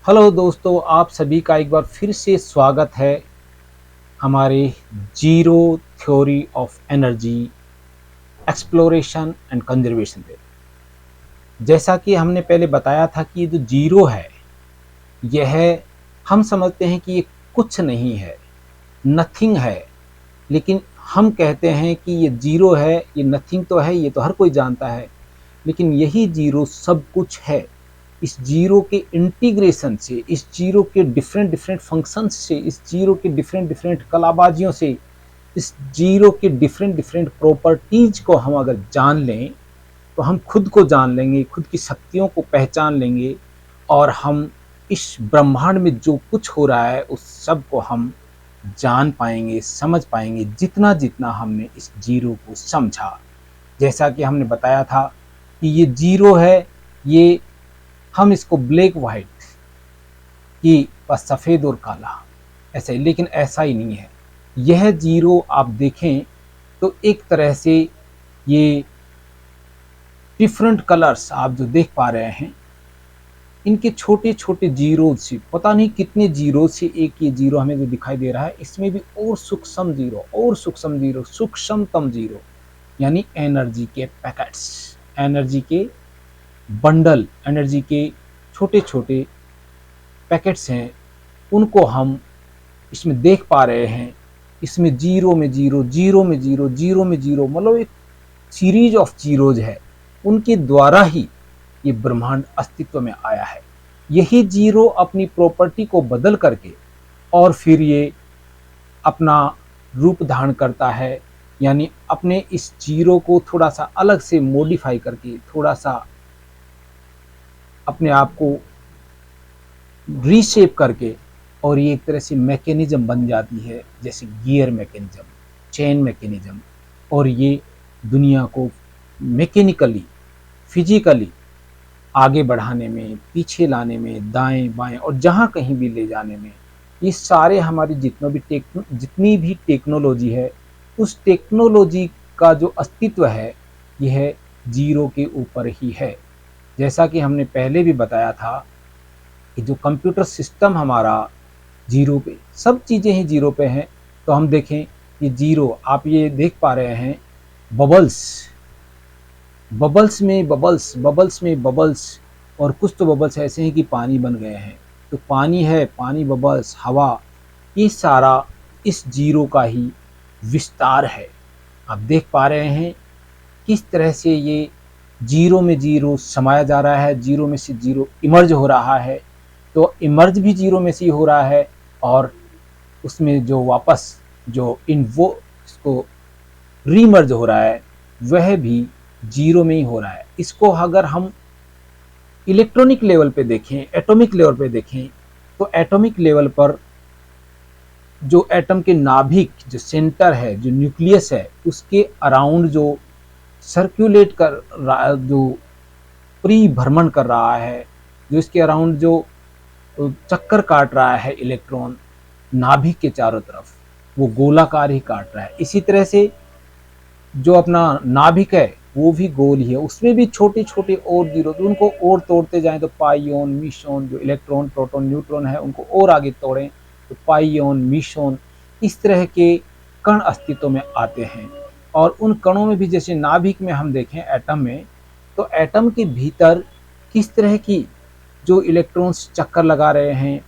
Hello दोस्तों, आप सभी का एक बार फिर से स्वागत है हमारे zero theory of energy exploration and conservation पे। जैसा कि हमने पहले बताया था कि ये जो जीरो है, यह हम समझते हैं कि ये कुछ नहीं है, नथिंग है। लेकिन हम कहते हैं कि ये जीरो है, ये नथिंग तो है, ये तो हर कोई जानता है। लेकिन यही जीरो सब कुछ है। इस जीरो के इंटीग्रेशन से, इस जीरो के डिफरेंट डिफरेंट फंक्शंस से, इस जीरो के डिफरेंट डिफरेंट कलाबाजियों से, इस जीरो के डिफरेंट डिफरेंट प्रॉपर्टीज को हम अगर जान लें तो हम खुद को जान लेंगे, खुद की शक्तियों को पहचान लेंगे, और हम इस ब्रह्मांड में जो कुछ हो रहा है उस सब को हम जान पाएंगे, समझ पाएंगे, जितना जितना हमने इस जीरो को समझा। जैसा कि हमने बताया था कि ये जीरो है, ये हम इसको ब्लैक वाइट कि बस सफ़ेद और काला ऐसा ही, लेकिन ऐसा ही नहीं है। यह जीरो आप देखें तो एक तरह से ये डिफरेंट कलर्स आप जो देख पा रहे हैं, इनके छोटे छोटे जीरो से, पता नहीं कितने जीरो से एक ये जीरो हमें जो दिखाई दे रहा है, इसमें भी और सूक्ष्म जीरो, और सूक्ष्म जीरो, सूक्ष्मतम जीरो, यानी एनर्जी के पैकेट्स, एनर्जी के बंडल, एनर्जी के छोटे छोटे पैकेट्स हैं, उनको हम इसमें देख पा रहे हैं। इसमें जीरो में जीरो, जीरो में जीरो, जीरो में जीरो, मतलब एक सीरीज ऑफ जीरोज है। उनके द्वारा ही ये ब्रह्मांड अस्तित्व में आया है। यही जीरो अपनी प्रॉपर्टी को बदल करके और फिर ये अपना रूप धारण करता है, यानी अपने इस जीरो को थोड़ा सा अलग से मॉडिफाई करके, थोड़ा सा अपने आप को रीशेप करके, और ये एक तरह से मैकेनिज्म बन जाती है, जैसे गियर मैकेनिज्म, चेन मैकेनिज्म। और ये दुनिया को मैकेनिकली, फिजिकली आगे बढ़ाने में, पीछे लाने में, दाएं बाएं और जहाँ कहीं भी ले जाने में, ये सारे हमारी जितनी भी टेक्नोलॉजी है, उस टेक्नोलॉजी का जो अस्तित्व है, यह जीरो के ऊपर ही है। जैसा कि हमने पहले भी बताया था कि जो कंप्यूटर सिस्टम हमारा जीरो पे, सब चीज़ें ही जीरो पे हैं। तो हम देखें ये जीरो, आप ये देख पा रहे हैं बबल्स, बबल्स में बबल्स, बबल्स में बबल्स, और कुछ तो बबल्स ऐसे हैं कि पानी बन गए हैं। तो पानी है, पानी, बबल्स, हवा, ये सारा इस जीरो का ही विस्तार है। आप देख पा रहे हैं किस तरह से ये जीरो में जीरो समाया जा रहा है, जीरो में से जीरो इमर्ज हो रहा है। तो इमर्ज भी जीरो में से ही हो रहा है, और उसमें जो वापस जो इन वो इसको रीमर्ज हो रहा है, वह भी जीरो में ही हो रहा है। इसको अगर हम इलेक्ट्रॉनिक लेवल पे देखें, एटॉमिक लेवल पे देखें, तो एटॉमिक लेवल पर जो एटम के नाभिक, जो सेंटर है, जो न्यूक्लियस है, उसके अराउंड जो सर्कुलेट कर रहा, जो परिभ्रमण कर रहा है, जो इसके अराउंड जो चक्कर काट रहा है इलेक्ट्रॉन नाभिक के चारों तरफ, वो गोलाकार ही काट रहा है। इसी तरह से जो अपना नाभिक है वो भी गोल ही है, उसमें भी छोटे छोटे और जीरो, तो उनको और तोड़ते जाएं तो पाइयोन, मिशोन, जो इलेक्ट्रॉन, प्रोटॉन, न्यूट्रॉन है, उनको और आगे तोड़ें तो पाइयोन, मिशोन, इस तरह के कण अस्तित्व में आते हैं। और उन कणों में भी, जैसे नाभिक में हम देखें एटम में, तो एटम के भीतर किस तरह की जो इलेक्ट्रॉन्स चक्कर लगा रहे हैं,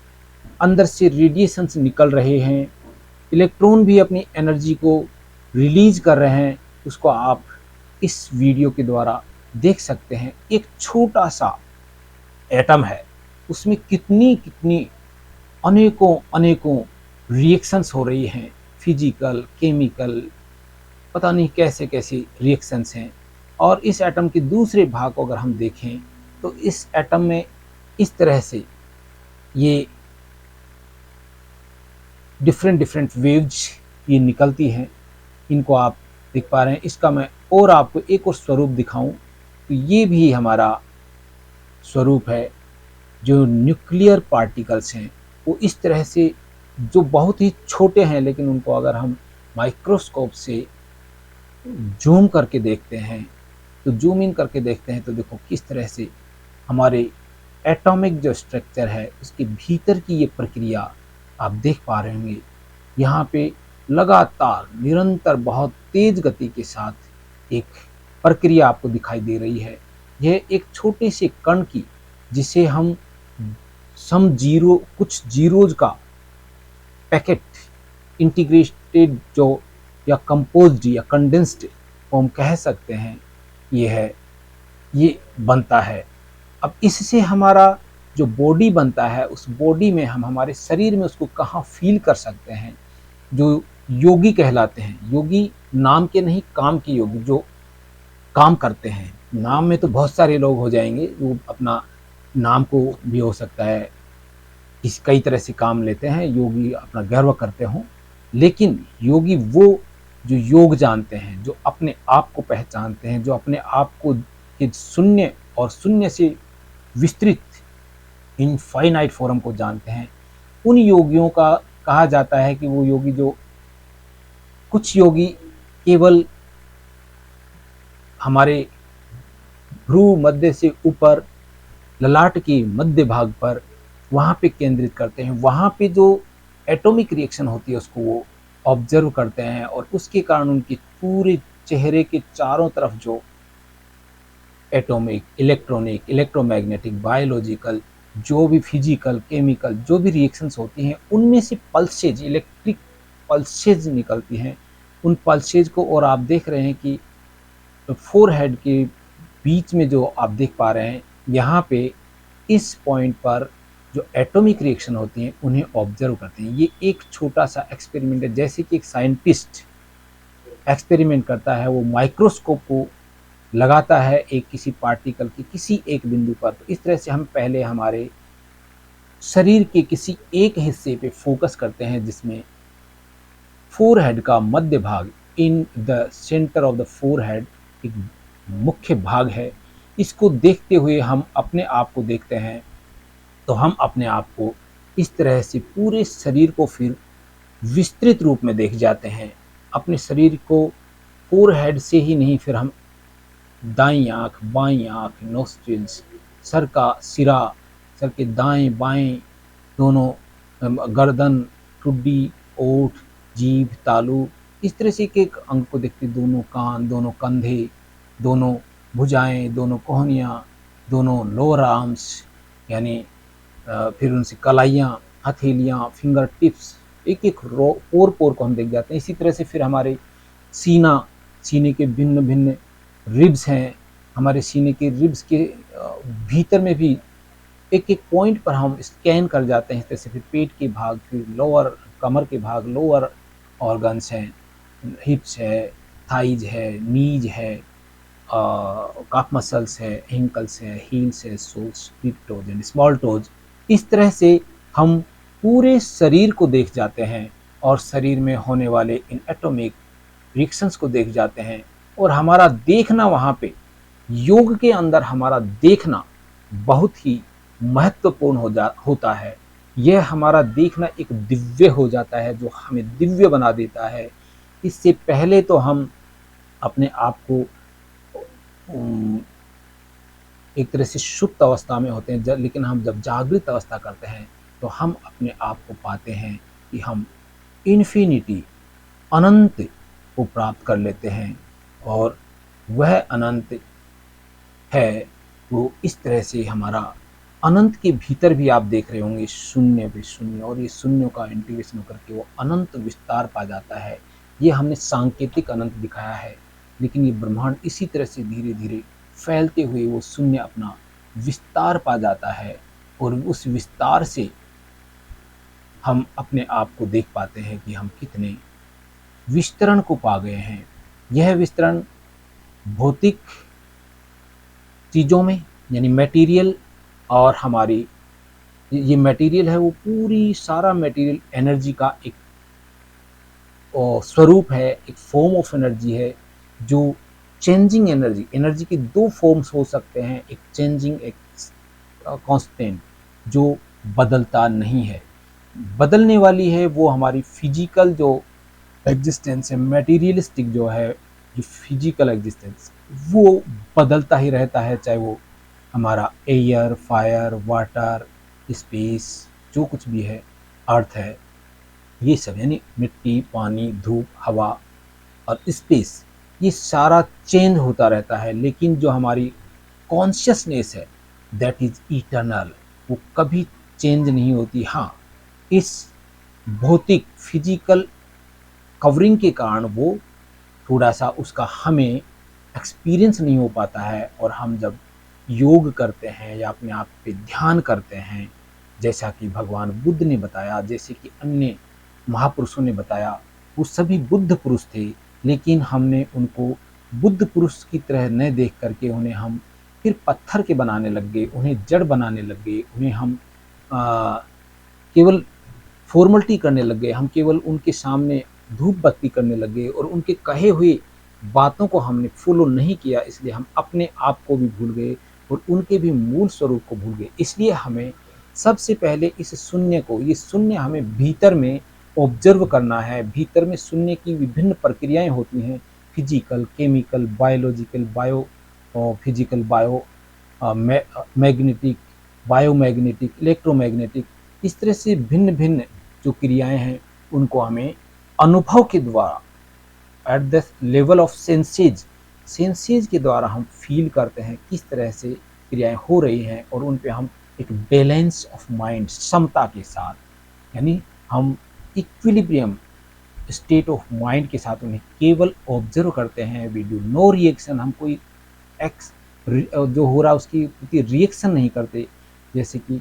अंदर से रेडिएशंस निकल रहे हैं, इलेक्ट्रॉन भी अपनी एनर्जी को रिलीज कर रहे हैं, उसको आप इस वीडियो के द्वारा देख सकते हैं। एक छोटा सा एटम है, उसमें कितनी कितनी अनेकों अनेकों रिएक्शंस हो रही हैं, फिजिकल, केमिकल, पता नहीं कैसे कैसे रिएक्शंस हैं। और इस एटम के दूसरे भाग को अगर हम देखें तो इस एटम में इस तरह से ये डिफरेंट डिफरेंट वेव्स ये निकलती हैं, इनको आप देख पा रहे हैं। इसका मैं और आपको एक और स्वरूप दिखाऊं तो ये भी हमारा स्वरूप है। जो न्यूक्लियर पार्टिकल्स हैं वो इस तरह से, जो बहुत ही छोटे हैं, लेकिन उनको अगर हम माइक्रोस्कोप से जूम करके देखते हैं, तो जूम इन करके देखते हैं तो देखो किस तरह से हमारे एटॉमिक जो स्ट्रक्चर है उसके भीतर की ये प्रक्रिया आप देख पा रहे होंगे। यहाँ पे लगातार निरंतर बहुत तेज गति के साथ एक प्रक्रिया आपको दिखाई दे रही है। यह एक छोटे से कण की, जिसे हम सम जीरो कुछ जीरोज का पैकेट इंटीग्रेटेड जो या कंपोज्ड या कंडेंस्ड फॉर्म कह सकते हैं, ये बनता है। अब इससे हमारा जो बॉडी बनता है, उस बॉडी में हम हमारे शरीर में उसको कहाँ फील कर सकते हैं, जो योगी कहलाते हैं। योगी नाम के नहीं, काम के योगी, जो काम करते हैं। नाम में तो बहुत सारे लोग हो जाएंगे, वो अपना नाम को भी हो सकता है इस कई तरह से काम लेते हैं, योगी अपना गर्व करते हों। लेकिन योगी वो जो योग जानते हैं, जो अपने आप को पहचानते हैं, जो अपने आप को कि शून्य और शून्य से विस्तृत इनफाइनाइट फॉर्म को जानते हैं, उन योगियों का कहा जाता है कि वो योगी जो कुछ योगी केवल हमारे भ्रू मध्य से ऊपर ललाट के मध्य भाग पर वहाँ पे केंद्रित करते हैं। वहाँ पे जो एटॉमिक रिएक्शन होती है उसको वो ऑब्जर्व करते हैं, और उसके कारण उनके पूरे चेहरे के चारों तरफ जो एटॉमिक, इलेक्ट्रॉनिक, इलेक्ट्रोमैग्नेटिक, बायोलॉजिकल, जो भी फिजिकल, केमिकल जो भी रिएक्शंस होती हैं, उनमें से पल्सेज, इलेक्ट्रिक पल्सेज निकलती हैं। उन पल्सेज को, और आप देख रहे हैं कि फोरहेड के बीच में जो आप देख पा रहे हैं, यहाँ पे इस पॉइंट पर जो एटॉमिक रिएक्शन होती हैं उन्हें ऑब्जर्व करते हैं। ये एक छोटा सा एक्सपेरिमेंट है, जैसे कि एक साइंटिस्ट एक्सपेरिमेंट करता है, वो माइक्रोस्कोप को लगाता है एक किसी पार्टिकल के किसी एक बिंदु पर। तो इस तरह से हम पहले हमारे शरीर के किसी एक हिस्से पे फोकस करते हैं, जिसमें फोरहेड का मध्य भाग, in the centre of the forehead एक मुख्य भाग है। इसको देखते हुए हम अपने आप को देखते हैं, तो हम अपने आप को इस तरह से पूरे शरीर को फिर विस्तृत रूप में देख जाते हैं। अपने शरीर को फोरहेड से ही नहीं, फिर हम दाईं आँख, बाईं आँख, नोस्ट्रिल्स, सर का सिरा, सर के दाएं बाएं दोनों, गर्दन, ठुड्डी, ओठ, जीभ, तालू, इस तरह से एक एक अंग को देखते, दोनों कान, दोनों कंधे, दोनों भुजाएं, दोनों कोहनियाँ, दोनों लोअर आर्म्स, यानी फिर उनसे कलाइयाँ, हथेलियाँ, फिंगर टिप्स, एक एक पोर को हम देख जाते हैं। इसी तरह से फिर हमारे सीना, सीने के भिन्न भिन्न रिब्स हैं, हमारे सीने के रिब्स के भीतर में भी एक एक पॉइंट पर हम स्कैन कर जाते हैं। इस तरह से फिर पेट के भाग, फिर लोअर कमर के भाग, लोअर ऑर्गन्स हैं, हिप्स है, थाइज है, नीज है, काफ मसल्स है, एंकल्स है, हील्स है, soles, big toes and small toes. इस तरह से हम पूरे शरीर को देख जाते हैं, और शरीर में होने वाले इन एटॉमिक रिएक्शंस को देख जाते हैं। और हमारा देखना वहाँ पे, योग के अंदर हमारा देखना बहुत ही महत्वपूर्ण होता है। यह हमारा देखना एक दिव्य हो जाता है, जो हमें दिव्य बना देता है। इससे पहले तो हम अपने आप को एक तरह से सुप्त अवस्था में होते हैं, लेकिन हम जब जागृत अवस्था करते हैं तो हम अपने आप को पाते हैं कि हम इन्फिनिटी, अनंत को प्राप्त कर लेते हैं। और वह अनंत है वो इस तरह से हमारा अनंत के भीतर भी आप देख रहे होंगे शून्य भी शून्य, और ये शून्यों का इंटीग्रेशन होकर के वो अनंत विस्तार पा जाता है। ये हमने सांकेतिक अनंत दिखाया है, लेकिन ये ब्रह्मांड इसी तरह से धीरे धीरे फैलते हुए वो शून्य अपना विस्तार पा जाता है, और उस विस्तार से हम अपने आप को देख पाते हैं कि हम कितने विस्तरण को पा गए हैं। यह विस्तरण भौतिक चीज़ों में, यानी मटेरियल, और हमारी ये मटेरियल है वो पूरी सारा मटेरियल एनर्जी का एक स्वरूप है, एक फॉर्म ऑफ एनर्जी है, जो चेंजिंग एनर्जी, एनर्जी के दो फॉर्म्स हो सकते हैं, एक चेंजिंग, एक कांस्टेंट, जो बदलता नहीं है। बदलने वाली है वो हमारी फिजिकल जो एग्जिस्टेंस है, मटेरियलिस्टिक जो है, जो फिजिकल एग्जिस्टेंस, वो बदलता ही रहता है, चाहे वो हमारा एयर, फायर, वाटर, स्पेस, जो कुछ भी है, अर्थ है, ये सब यानी मिट्टी, पानी, धूप, हवा और स्पेस, ये सारा चेंज होता रहता है, लेकिन जो हमारी कॉन्शियसनेस है दैट इज इटर्नल, वो कभी चेंज नहीं होती। हाँ, इस भौतिक फिजिकल कवरिंग के कारण वो थोड़ा सा उसका हमें एक्सपीरियंस नहीं हो पाता है, और हम जब योग करते हैं या अपने आप पे ध्यान करते हैं, जैसा कि भगवान बुद्ध ने बताया, जैसे कि अन्य महापुरुषों ने बताया, वो सभी बुद्ध पुरुष थे, लेकिन हमने उनको बुद्ध पुरुष की तरह न देख करके उन्हें हम फिर पत्थर के बनाने लग गए, उन्हें जड़ बनाने लग गए, उन्हें हम आ, केवल फॉर्मलिटी करने लग गए, हम केवल उनके सामने धूप बत्ती करने लग गए और उनके कहे हुए बातों को हमने फॉलो नहीं किया, इसलिए हम अपने आप को भी भूल गए और उनके भी मूल स्वरूप को भूल गए। इसलिए हमें सबसे पहले इस शून्य को, ये शून्य हमें भीतर में ऑब्जर्व करना है। भीतर में शून्य की विभिन्न प्रक्रियाएं होती हैं, physical, chemical, biological, physical, magnetic, biomagnetic, electromagnetic, इस तरह से भिन्न भिन्न जो क्रियाएं हैं उनको हमें अनुभव के द्वारा at the level of senses के द्वारा हम फील करते हैं किस तरह से क्रियाएं हो रही हैं, और उन पे हम एक बैलेंस ऑफ माइंड, समता के साथ, यानी हम इक्विलिब्रियम स्टेट ऑफ माइंड के साथ उन्हें केवल ऑब्जर्व करते हैं। वी डू नो रिएक्शन, हम कोई एक्स जो हो रहा है उसकी प्रति रिएक्शन नहीं करते। जैसे कि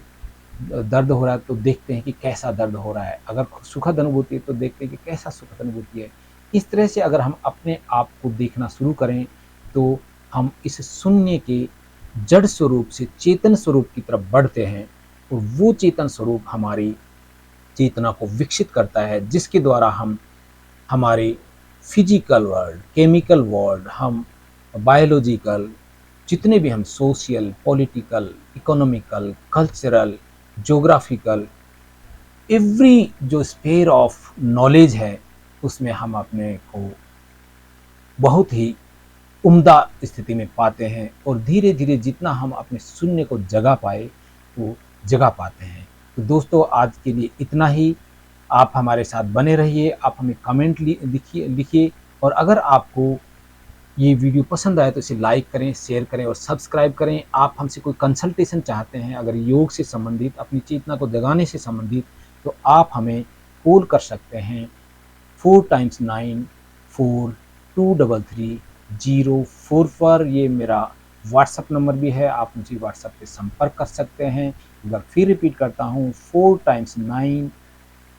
दर्द हो रहा है तो देखते हैं कि कैसा दर्द हो रहा है, अगर सुखद अनुभूति है तो देखते हैं कि कैसा सुखद अनुभूति है। इस तरह से अगर हम अपने आप को देखना शुरू करें तो हम इस शून्य के जड़ स्वरूप से चेतन स्वरूप की तरफ बढ़ते हैं, और वो चेतन स्वरूप हमारी चेतना को विकसित करता है, जिसके द्वारा हम हमारे फिजिकल वर्ल्ड, केमिकल वर्ल्ड, हम बायोलॉजिकल, जितने भी हम social, political, economical, cultural, geographical, every जो स्पेयर ऑफ नॉलेज है उसमें हम अपने को बहुत ही उम्दा स्थिति में पाते हैं, और धीरे धीरे जितना हम अपने शून्य को जगा पाए वो जगा पाते हैं। तो दोस्तों, आज के लिए इतना ही। आप हमारे साथ बने रहिए, आप हमें कमेंट लिखिए, और अगर आपको ये वीडियो पसंद आए तो इसे लाइक करें, शेयर करें और सब्सक्राइब करें। आप हमसे कोई कंसल्टेशन चाहते हैं अगर योग से संबंधित, अपनी चेतना को जगाने से संबंधित, तो आप हमें कॉल कर सकते हैं 4x9 4 233 0 4 पर। ये मेरा व्हाट्सअप नंबर भी है, आप मुझे व्हाट्सअप पे संपर्क कर सकते हैं। एक बार फिर रिपीट करता हूँ, 4x9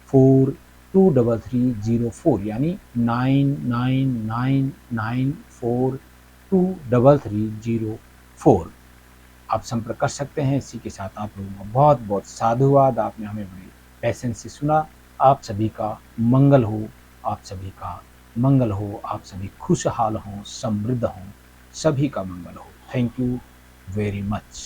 4 233 0 4, यानी 999994 आप संपर्क कर सकते हैं। इसी के साथ आप लोगों का बहुत बहुत साधुवाद, आपने हमें बड़ी पैसेंस से सुना। आप सभी का मंगल हो, आप सभी का मंगल हो, आप सभी खुशहाल हों, समृद्ध हों, सभी का मंगल हो। Thank you very much.